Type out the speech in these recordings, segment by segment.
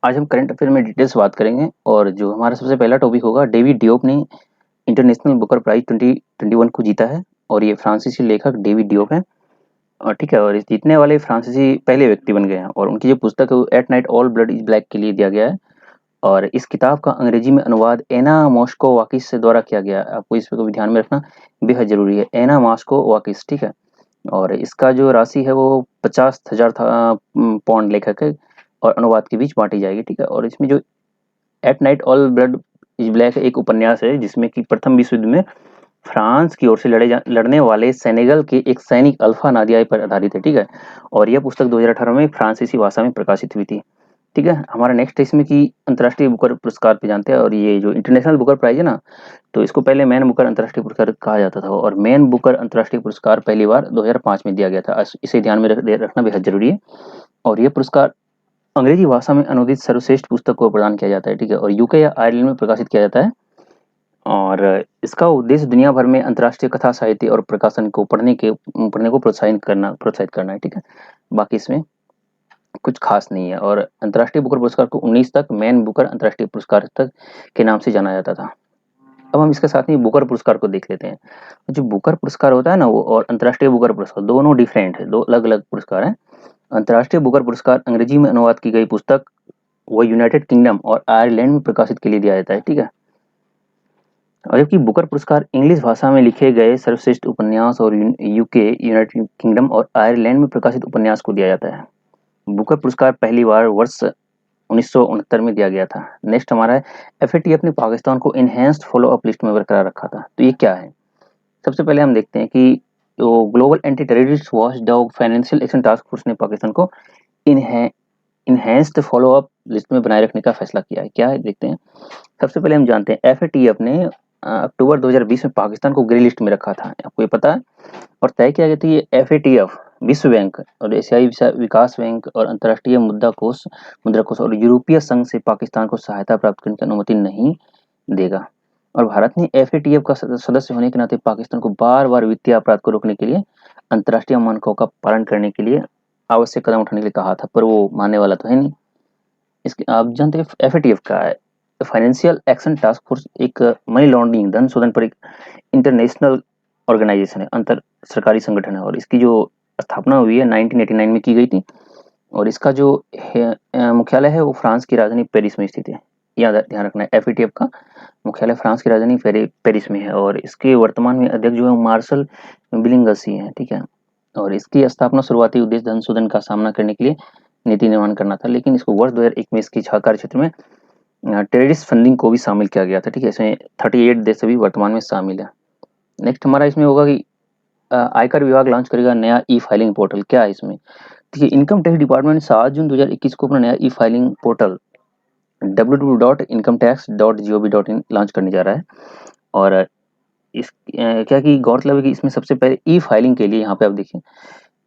आज हम current affair में डिटेल्स बात करेंगे और जो हमारा सबसे पहला टॉपिक होगा, डेविड डियोप ने इंटरनेशनल बुकर प्राइज 2021 को जीता है और ये फ्रांसीसी लेखक डेविड डियोप है। और ठीक है, और इस जीतने वाले फ्रांसीसी पहले व्यक्ति बन गए हैं और उनकी जो पुस्तक है वो at night all blood is black के लिए दिया गया है। और इस किताब का अंग्रेजी में अनुवाद एना मॉस्कोवाकिस से द्वारा किया गया है। आपको इस पे भी ध्यान में रखना बेहद जरूरी है, एना मॉस्कोवाकिस, ठीक है। और इसका जो राशि है वो 50,000 पौंड लेखक है और अनुवाद के बीच बांटी जाएगी, ठीक है। और इसमें जो at night all blood is black एक उपन्यास है जिसमें कि प्रथम विश्व युद्ध में फ्रांस की ओर से लड़ने वाले सेनेगल के एक सैनिक अल्फा नादियाई पर आधारित है, ठीक है। और यह पुस्तक 2018 में फ्रांसीसी भाषा में प्रकाशित हुई थी, ठीक है। हमारा नेक्स्ट इसमें कि अंतर्राष्ट्रीय बुकर पुरस्कार पे जानते हैं। और ये जो इंटरनेशनल बुकर प्राइज है ना, तो इसको पहले मैन बुकर अंतर्राष्ट्रीय पुरस्कार कहा जाता था और मैन बुकर अंतर्राष्ट्रीय पुरस्कार पहली बार 2005 में दिया गया था। इसे ध्यान में रखना बेहद जरूरी है। और यह पुरस्कार अंग्रेजी भाषा में अनुदित सर्वश्रेष्ठ पुस्तक को प्रदान किया जाता है, ठीक है। और यूके या आयरलैंड में प्रकाशित किया जाता है और इसका उद्देश्य दुनिया भर में अंतर्राष्ट्रीय कथा साहित्य और प्रकाशन को पढ़ने को प्रोत्साहित करना है, ठीक है। बाकी इसमें कुछ खास नहीं है। और अंतर्राष्ट्रीय बुकर पुरस्कार को 19 तक मैन बुकर अंतर्राष्ट्रीय पुरस्कार तक के नाम से जाना जाता था। अब हम इसके साथ ही बुकर पुरस्कार को देख लेते हैं। जो बुकर पुरस्कार होता है ना, वो और अंतर्राष्ट्रीय बुकर पुरस्कार दोनों डिफरेंट है, दो अलग अलग पुरस्कार हैं। अंतर्राष्ट्रीय बुकर पुरस्कार अंग्रेजी में अनुवाद की गई पुस्तक वो यूनाइटेड किंगडम और आयरलैंड में प्रकाशित के लिए दिया जाता है, ठीक है। और जबकि बुकर पुरस्कार इंग्लिश भाषा में लिखे गए सर्वश्रेष्ठ उपन्यास और यूके, यूनाइटेड किंगडम और आयरलैंड में प्रकाशित उपन्यास को दिया जाता है। बुकर पुरस्कार पहली बार वर्ष 1969 में दिया गया था। नेक्स्ट हमारा है, एफएटीएफ ने पाकिस्तान को इनहेंस्ड फॉलो अप लिस्ट में बरकरार रखा था। तो ये क्या है? सबसे पहले हम देखते हैं कि जो global anti terrorist watch dog financial action task force ने पाकिस्तान को इनहेंस्ड फॉलो अप लिस्ट में बनाए रखने का फैसला किया है। क्या है देखते हैं। सबसे पहले हम जानते हैं एफएटीएफ ने अक्टूबर 2020 में पाकिस्तान को ग्रे लिस्ट में रखा था, आपको ये पता है। और तय किया गया था ये एफएटीएफ विश्व बैंक और एशियाई विकास बैंक और अंतर्राष्ट्रीय मुद्रा कोष और यूरोपीय संघ से पाकिस्तान को सहायता प्राप्त करने की अनुमति नहीं देगा। और भारत ने एफएटीएफ का सदस्य होने के नाते पाकिस्तान को बार बार वित्तीय अपराध को रोकने के लिए अंतर्राष्ट्रीय मानकों का पालन करने के लिए आवश्यक कदम उठाने के लिए कहा था, पर वो मानने वाला तो है नहीं। इसके आप जानते हैं एफएटीएफ का है, फाइनेंशियल एक्शन टास्क फोर्स एक मनी लॉन्ड्रिंग धन शोधन पर एक इंटरनेशनल ऑर्गेनाइजेशन है, अंतर सरकारी संगठन है। और इसकी जो स्थापना हुई है 1989 में की गई थी। और इसका जो मुख्यालय है वो फ्रांस की राजधानी पेरिस में स्थित है। याद ध्यान रखना है, एफएटीएफ का मुख्यालय फ्रांस की राजधानी पेरिस में है और इसके वर्तमान में अध्यक्ष जो है मार्शल बिलिंगसी है, ठीक है। और इसकी स्थापना शुरुआती उद्देश्य धन शोधन का सामना करने के लिए नीति निर्माण करना था, लेकिन इसको वर्ष 2001 में इसकी सहकारी क्षेत्र में टेररिस्ट फंडिंग को भी शामिल किया गया था, ठीक है। इसमें 38 देश अभी वर्तमान में शामिल है। नेक्स्ट हमारा इसमें होगा कि आयकर विभाग लॉन्च करेगा नया ई फाइलिंग पोर्टल। क्या है इसमें? देखिए, इनकम टैक्स डिपार्टमेंट 7 जून 2021 को अपना नया ई फाइलिंग पोर्टल www.incometax.gov.in लॉन्च करने जा रहा है। और इस क्या कि गौरतलब है कि इसमें सबसे पहले ई फाइलिंग के लिए यहाँ पे आप देखिए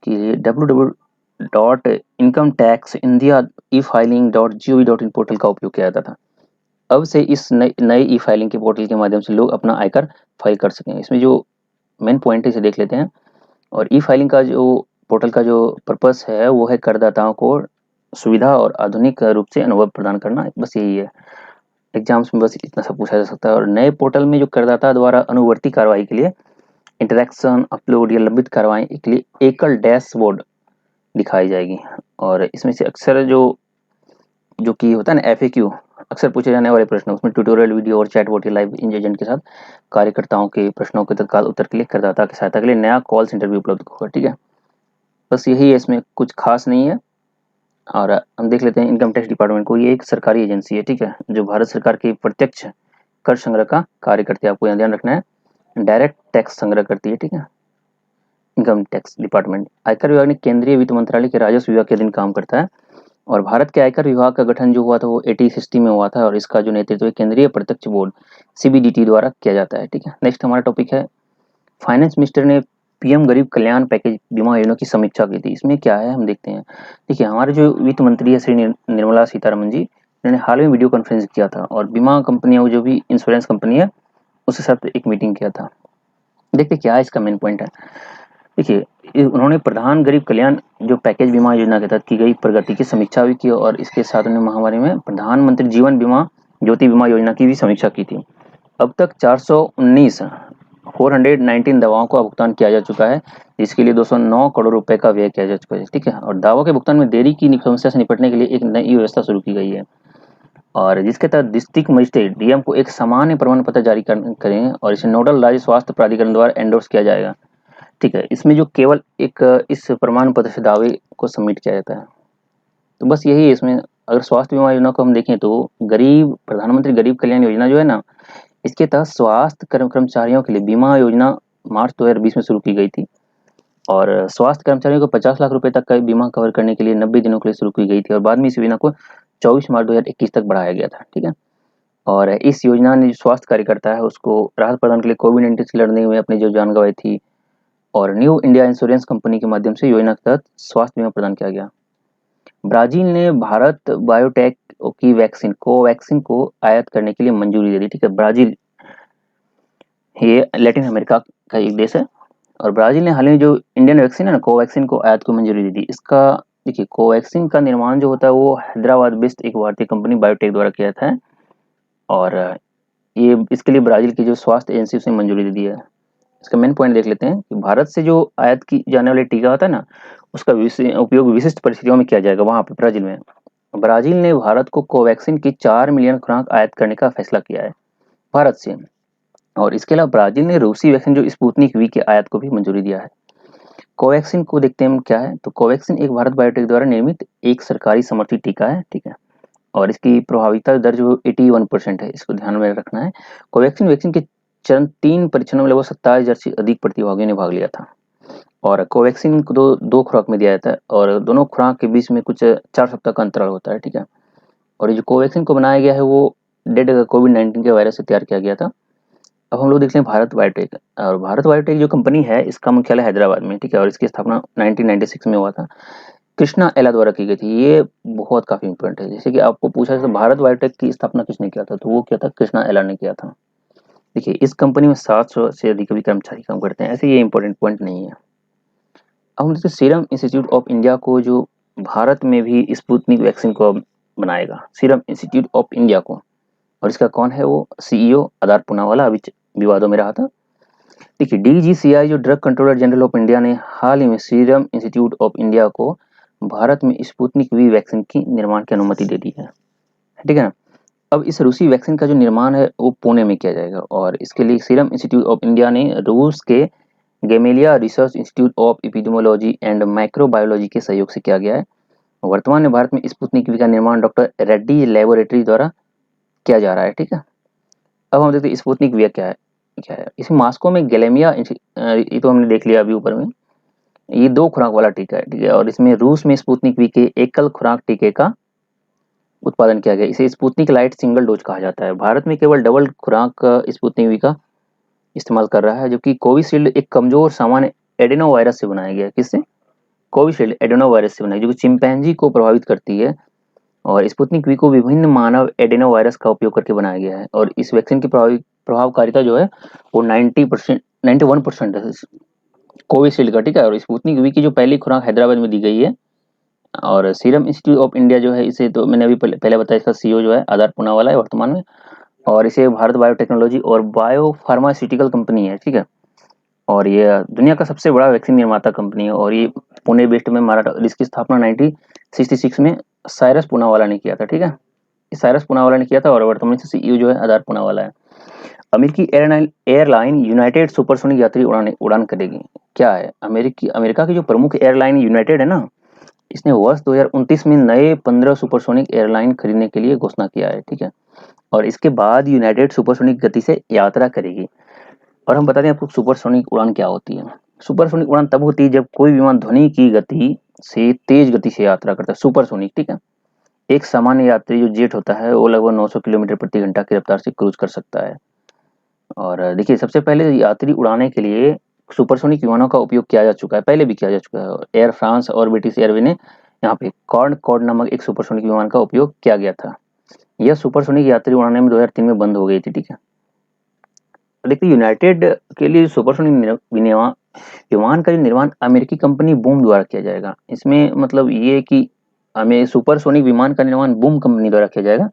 कि www.incometaxindia.e-filing.gov.in पोर्टल का उपयोग किया जाता था। अब से इस नए ई फाइलिंग के पोर्टल के माध्यम से लोग अपना आयकर फाइल कर सकें। इसमें जो मेन पॉइंट है इसे देख लेते हैं। और ई फाइलिंग का जो पोर्टल का जो पर्पस है वो है करदाताओं को सुविधा और आधुनिक रूप से अनुभव प्रदान करना, बस यही है। एग्जाम्स में बस इतना सब पूछा जा सकता है। और नए पोर्टल में जो करदाता द्वारा अनुवर्ती कार्रवाई के लिए इंटरेक्शन, अपलोड या लंबित कार्रवाई के लिए एकल डैशबोर्ड दिखाई जाएगी। और इसमें से अक्सर जो कि होता है ना एफएक्यू, अक्सर पूछे जाने वाले प्रश्न, उसमें ट्यूटोरियल वीडियो और चैटबॉट या लाइव एजेंट के साथ कार्यकर्ताओं के प्रश्नों के तत्काल उत्तर के लिए करदाता की सहायता के लिए नया कॉल सेंटर भी उपलब्ध होगा, ठीक है। बस यही है, इसमें कुछ खास नहीं है। और हम देख लेते हैं इनकम टैक्स डिपार्टमेंट को। ये एक सरकारी एजेंसी है, ठीक है, जो भारत सरकार के प्रत्यक्ष कर संग्रह का कार्य करती है। आपको यहाँ ध्यान रखना है, डायरेक्ट टैक्स संग्रह करती है, ठीक है। इनकम टैक्स डिपार्टमेंट आयकर विभाग ने केंद्रीय वित्त मंत्रालय के राजस्व विभाग के अधीन काम करता है। और भारत के आयकर विभाग का गठन जो हुआ था वो 1860 में हुआ था और इसका जो नेतृत्व है केंद्रीय प्रत्यक्ष बोर्ड सीबीडीटी द्वारा किया जाता है, ठीक है। नेक्स्ट हमारा टॉपिक है, फाइनेंस मिनिस्टर ने पीएम गरीब कल्याण पैकेज बीमा योजना की समीक्षा की थी। इसमें क्या है हम देखते हैं। देखिए, हमारे जो वित्त मंत्री है श्री निर्मला सीतारमन जी, उन्होंने हाल में वीडियो कॉन्फ्रेंस किया था और बीमा कंपनियां जो भी इंश्योरेंस कंपनी है उसके साथ एक मीटिंग किया था। देखते क्या है इसका मेन पॉइंट है। देखिए, उन्होंने प्रधान गरीब कल्याण जो पैकेज बीमा योजना के तहत की गई प्रगति की समीक्षा भी की और इसके साथ उन्होंने महामारी में प्रधानमंत्री जीवन बीमा ज्योति बीमा योजना की भी समीक्षा की थी। अब तक 419 दवाओं का भुगतान किया जा चुका है, जिसके लिए 209 करोड़ रुपए का व्यय किया जा चुका है। ठीक है, और दावों के भुगतान में देरी की समस्या से निपटने के लिए एक नई व्यवस्था शुरू की गई है, और जिसके तहत डिस्ट्रिक्ट मजिस्ट्रेट डीएम को एक सामान्य प्रमाण पत्र जारी करेंगे और इसे नोडल राज्य स्वास्थ्य प्राधिकरण द्वारा एंडोर्स किया जाएगा। ठीक है, इसमें जो केवल एक इस प्रमाण पत्र से दावे को सबमिट किया जाता है। तो बस यही है इसमें। अगर स्वास्थ्य बीमा योजना को हम देखें तो प्रधानमंत्री गरीब कल्याण योजना जो है ना, इसके तहत स्वास्थ्य कर्मचारियों के लिए बीमा योजना मार्च 2020 में शुरू की गई थी, और स्वास्थ्य कर्मचारियों को 50 लाख रुपए तक का बीमा कवर करने के लिए 90 दिनों के लिए शुरू की गई थी, और बाद में इस योजना को 24 मार्च 2021 तक बढ़ाया गया था। ठीक है, और इस योजना ने जो स्वास्थ्य कार्यकर्ता है उसको राहत प्रदान के लिए कोविड-19 से लड़ने में अपनी जो जान गंवाई थी, और न्यू इंडिया इंश्योरेंस कंपनी के माध्यम से योजना के तहत स्वास्थ्य बीमा प्रदान किया गया। ब्राजील ने भारत बायोटेक की वैक्सीन कोवैक्सीन को आयात करने के लिए मंजूरी दे दी। ठीक है, ब्राजील ये लैटिन अमेरिका का एक देश है, और ब्राजील ने हाल ही में जो इंडियन वैक्सीन है ना कोवैक्सीन को आयात को मंजूरी दी थी। इसका देखिए कोवैक्सीन का निर्माण जो होता है वो हैदराबाद बेस्ड एक भारतीय कंपनी बायोटेक द्वारा किया था, और ये इसके लिए ब्राजील की जो स्वास्थ्य एजेंसी उसने मंजूरी दे दी है। इसका मेन पॉइंट देख लेते हैं कि भारत से जो आयात की जाने वाली टीका होता है ना, उसका उपयोग विशिष्ट परिस्थितियों में किया जाएगा वहाँ पे ब्राजील में। ब्राजील ने भारत को कोवैक्सीन की 4 मिलियन खुराक आयात करने का फैसला किया है भारत से, और इसके अलावा ब्राजील ने रूसी वैक्सीन जो स्पुतनिक वी के आयात को भी मंजूरी दिया है। कोवैक्सीन को देखते हैं हम क्या है, तो कोवैक्सीन एक भारत बायोटेक द्वारा निर्मित एक सरकारी समर्थित टीका है। ठीक है, और इसकी प्रभाविता दर जो 81% है, इसको ध्यान में रखना है। कोवैक्सीन वैक्सीन के चरण 3 परीक्षणों में लगभग 27,000 से अधिक प्रतिभागियों ने भाग लिया था, और कोवैक्सीन को दो खुराक में दिया जाता है, और दोनों खुराक के बीच में कुछ 4 सप्ताह का अंतराल होता है। ठीक है, और ये जो कोवैक्सीन को बनाया गया है वो डेड कोविड-19 के वायरस से तैयार किया गया था। अब हम लोग देखते हैं भारत बायोटेक, और भारत बायोटेक जो कंपनी है इसका मुख्यालय हैदराबाद में। ठीक है, और इसकी स्थापना 1996 में हुआ था, कृष्णा एला द्वारा की गई थी। ये बहुत काफी इंपॉर्टेंट है, जैसे कि आपको पूछा जाए तो भारत बायोटेक की स्थापना किसने किया था, तो वो क्या था, कृष्णा एला ने किया था। देखिए इस कंपनी में 700 से अधिक भी कर्मचारी काम करते हैं, ऐसे ये इंपॉर्टेंट पॉइंट नहीं है। अब हम देखते सीरम इंस्टीट्यूट ऑफ इंडिया को, जो भारत में भी स्पुतनिक वैक्सीन को बनाएगा, सीरम इंस्टीट्यूट ऑफ इंडिया को, और इसका कौन है वो सीईओ आदार पूनावाला अभी विवादों में रहा था। देखिए डीजीसीआई जो drug controller general of India ने हाल ही में सीरम इंस्टीट्यूट ऑफ इंडिया को भारत में स्पुतनिक वी वैक्सीन की निर्माण की अनुमति दे दी है। ठीक है ना, अब इस रूसी वैक्सीन का जो निर्माण है वो पुणे में किया जाएगा, और इसके लिए सीरम इंस्टीट्यूट ऑफ इंडिया ने रूस के Gamaleya research institute of epidemiology and microbiology के सहयोग से किया गया है। वर्तमान में भारत में स्पुतनिक वी का निर्माण डॉक्टर रेड्डी लेबोरेटरी द्वारा किया जा रहा है। ठीक है, अब हम देखते हैं स्पुतनिक वी क्या है। इसमें मास्को में गैलेमिया ये तो हमने देख लिया अभी ऊपर में, ये 2 खुराक वाला टीका है। ठीक है, और इसमें रूस में स्पुतनिक वी के एकल खुराक टीके का उत्पादन किया गया। इसे स्पुतनिक लाइट सिंगल डोज कहा जाता है। भारत में केवल डबल खुराक स्पुतनिक वी का इस्तेमाल कर रहा है, जबकि कोविशील्ड एक कमजोर सामान्य एडेनो वायरस से बनाया गया है। किससे, कोविशील्ड एडेनो वायरस से बनाई, जो कि चिंपैंजी को प्रभावित करती है, और स्पुतनिक वी को विभिन्न मानव एडेनो वायरस का उपयोग करके बनाया गया है, और इस वैक्सीन की प्रभावकारिता जो है वो 90% 91% है कोविशील्ड का। ठीक है, और स्पुतनिक वी की जो पहली खुराक हैदराबाद में दी गई है, और सीरम इंस्टीट्यूट ऑफ इंडिया जो है इसे तो मैंने अभी पहले बताया, इसका सीईओ जो है आदार पूनावाला है वर्तमान में, और इसे भारत बायोटेक्नोलॉजी और बायो फार्मास्यूटिकल कंपनी है। ठीक है, और ये दुनिया का सबसे बड़ा वैक्सीन निर्माता कंपनी है, और ये पुणे बेस्ड में मराठा, इसकी स्थापना 1966 में साइरस पूनावाला ने किया था। ठीक है, साइरस पूनावाला ने किया था, और वर्तमान में सीईओ जो है आदार पूनावाला है। अमेरिकी एयरलाइन यूनाइटेड सुपरसोनिक यात्री उड़ान करेगी। क्या है, अमेरिका की जो प्रमुख एयरलाइन यूनाइटेड है ना, इसने वर्ष 2029 में नए 15 सुपरसोनिक एयरलाइन खरीदने के लिए घोषणा किया है। ठीक है, और इसके बाद यूनाइटेड सुपरसोनिक गति से यात्रा करेगी। और हम बता दें आपको सुपरसोनिक उड़ान क्या होती है। सुपरसोनिक उड़ान तब होती है जब कोई विमान ध्वनि की गति से तेज गति से यात्रा करता है, सुपरसोनिक। ठीक है, एक सामान्य यात्री जो जेट होता है वो लगभग 900 किलोमीटर प्रति घंटा की रफ्तार से क्रूज कर सकता है। और देखिए सबसे पहले यात्री उड़ाने के लिए सुपरसोनिक विमानों का उपयोग किया जा चुका है, पहले भी किया जा चुका है। एयर फ्रांस और ब्रिटिश एयरवे ने यहाँ पे कॉर्ड नामक एक सुपरसोनिक विमान का उपयोग किया गया था। यह सुपरसोनिक यात्री उड़ाने में 2003 में बंद हो गई थी। ठीक है, देखिए यूनाइटेड के लिए सुपरसोनिक विमान का जो निर्माण अमेरिकी कंपनी बूम द्वारा किया जाएगा। इसमें मतलब ये है कि हमें सुपरसोनिक विमान का निर्माण बूम कंपनी द्वारा किया जाएगा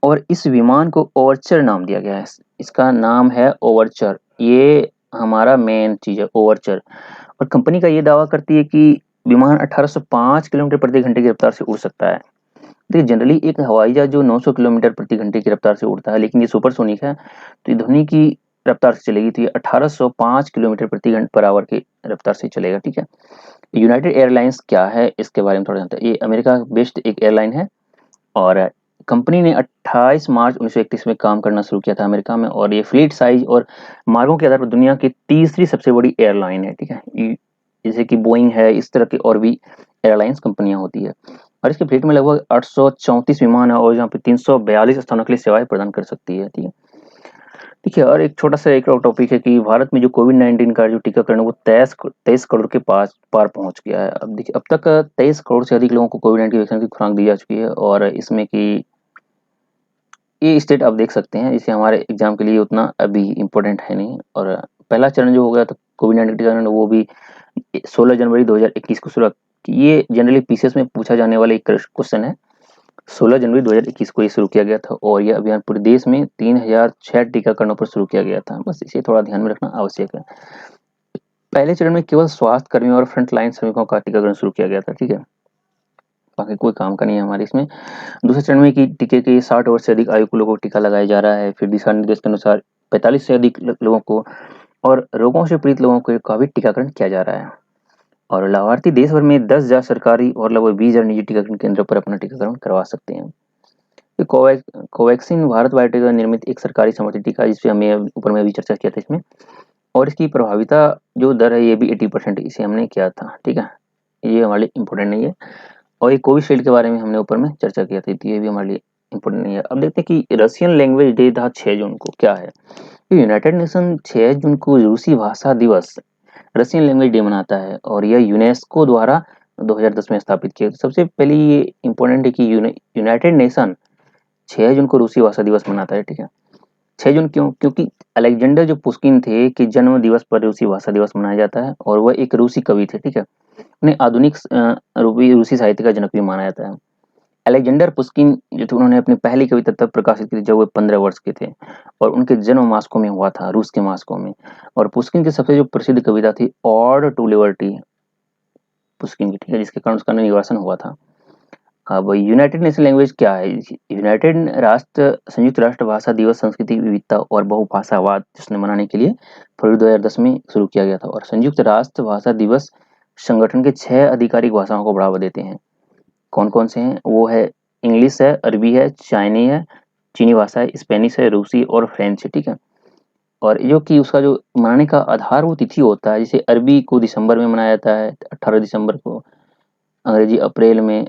और इस विमान को ओवर्चर नाम दिया गया है। इसका नाम है ओवर्चर। ये हमारा मेन चीज़ है ओवर्चर। और कंपनी का ये दावा करती है कि विमान 1805 किलोमीटर प्रति घंटे की रफ्तार से उड़ सकता है। देखिए जनरली एक हवाई जहाज जो 900 किलोमीटर प्रति घंटे की रफ्तार से उड़ता है, लेकिन ये सुपरसोनिक है तो ये ध्वनि की रफ्तार से चलेगी, तो ये 1805 किलोमीटर प्रति घंटे पर आवर की रफ्तार से चलेगा। ठीक है। यूनाइटेड एयरलाइंस क्या है इसके बारे में थोड़ा जानते हैं। ये अमेरिका बेस्ड एक एयरलाइन है और कंपनी ने 28 मार्च 1931 में काम करना शुरू किया था अमेरिका में, और ये फ्लीट साइज और मार्गों के आधार पर दुनिया की तीसरी सबसे बड़ी एयरलाइन है। ठीक है। जैसे कि बोइंग है, इस तरह की और भी एयरलाइंस कंपनियां होती है और इसके फ्लीट में लगभग 834 विमान है और यहाँ पे 342 स्थानों के लिए सेवाएं प्रदान कर सकती है। ठीक है। देखिए और एक छोटा सा एक और टॉपिक है कि भारत में जो कोविड-19 का जो टीकाकरण है वो 23 करोड़ के पास पार पहुंच गया है। अब देखिए अब तक 23 करोड़ से अधिक लोगों को कोविड-19 वैक्सीन की खुराक दी जा चुकी है और इसमें कि ये स्टेट आप देख सकते हैं, इसे हमारे एग्जाम के लिए उतना अभी इम्पोर्टेंट है नहीं। और पहला चरण जो हो गया था कोविड-19 टीकाकरण वो भी 16 जनवरी 2021 को शुरू। ये जनरली पीसीएस में पूछा जाने वाला एक क्वेश्चन है। 16 जनवरी 2021 को ये शुरू किया गया था और यह अभियान पूरे देश में 3006 टीकाकरणों पर शुरू किया गया था। बस इसे थोड़ा ध्यान में रखना आवश्यक है। पहले चरण में केवल स्वास्थ्य कर्मियों और फ्रंट लाइन श्रमिकों का टीकाकरण शुरू किया गया था। ठीक है। बाकी कोई काम का नहीं है हमारे इसमें। दूसरे चरण में कि टीके के 60 वर्ष से अधिक आयु के लोगों को टीका लगाया जा रहा है। फिर दिशा निर्देश के अनुसार 45 से अधिक लोगों को और रोगों से पीड़ित लोगों को का भी टीकाकरण किया जा रहा है। और लाभार्थी देश भर में 10,000 सरकारी और लगभग 20,000 निजी टीकाकरण केंद्रों पर अपना टीकाकरण करवा सकते हैं। कोवैक्सीन भारत बायोटेक द्वारा निर्मित एक सरकारी समर्थित टीका है, जिसपे हमें ऊपर में भी चर्चा किया था इसमें। और इसकी प्रभाविता जो दर है ये भी 80% इसे हमने किया था। ठीक है। ये हमारे लिए इम्पोर्टेंट नहीं है। और ये कोविशील्ड के बारे में हमने ऊपर में चर्चा किया था, तो ये भी हमारे लिए इम्पोर्टेंट नहीं है। अब देखते हैं कि रशियन लैंग्वेज डे था 6 जून को क्या है। यूनाइटेड नेशन 6 जून को रूसी भाषा दिवस रशियन लैंग्वेज डे मनाता है और यह यूनेस्को द्वारा 2010 में स्थापित किया। सबसे पहले ये इम्पोर्टेंट है कि यूनाइटेड नेशन 6 जून को रूसी भाषा दिवस मनाता है। ठीक है। 6 जून क्यों? क्योंकि अलेक्जेंडर जो पुश्किन थे कि जन्म दिवस पर रूसी भाषा दिवस मनाया जाता है और वह एक रूसी कवि थे। ठीक है। उन्हें आधुनिक रूसी साहित्य का जनक भी माना जाता है। अलेक्जेंडर पुश्किन जो थे उन्होंने अपनी पहली कविता तब प्रकाशित की थी जब वे 15 वर्ष के थे और उनके जन्म मॉस्को में हुआ था, रूस के मॉस्को में। और पुश्किन की सबसे जो प्रसिद्ध कविता थी ऑड टू लिबर्टी पुश्किन की। ठीक है। जिसके कारण उसका निर्वासन हुआ था। अब यूनाइटेड नेशन लैंग्वेज क्या है? यूनाइटेड राष्ट्र संयुक्त राष्ट्र भाषा दिवस संस्कृति विविधता और बहुभाषावाद जिसने मनाने के लिए फरवरी 2010 में शुरू किया गया था। और संयुक्त राष्ट्र भाषा दिवस संगठन के 6 आधिकारिक भाषाओं को बढ़ावा देते हैं। कौन कौन से हैं? वो है इंग्लिश है, अरबी है, चाइनी है, चीनी भाषा है, स्पेनिश है, रूसी और फ्रेंच है। ठीक है। और जो कि उसका जो मनाने का आधार वो तिथि होता है, जैसे अरबी को दिसंबर में मनाया जाता है 18 दिसंबर को, अंग्रेजी अप्रैल में,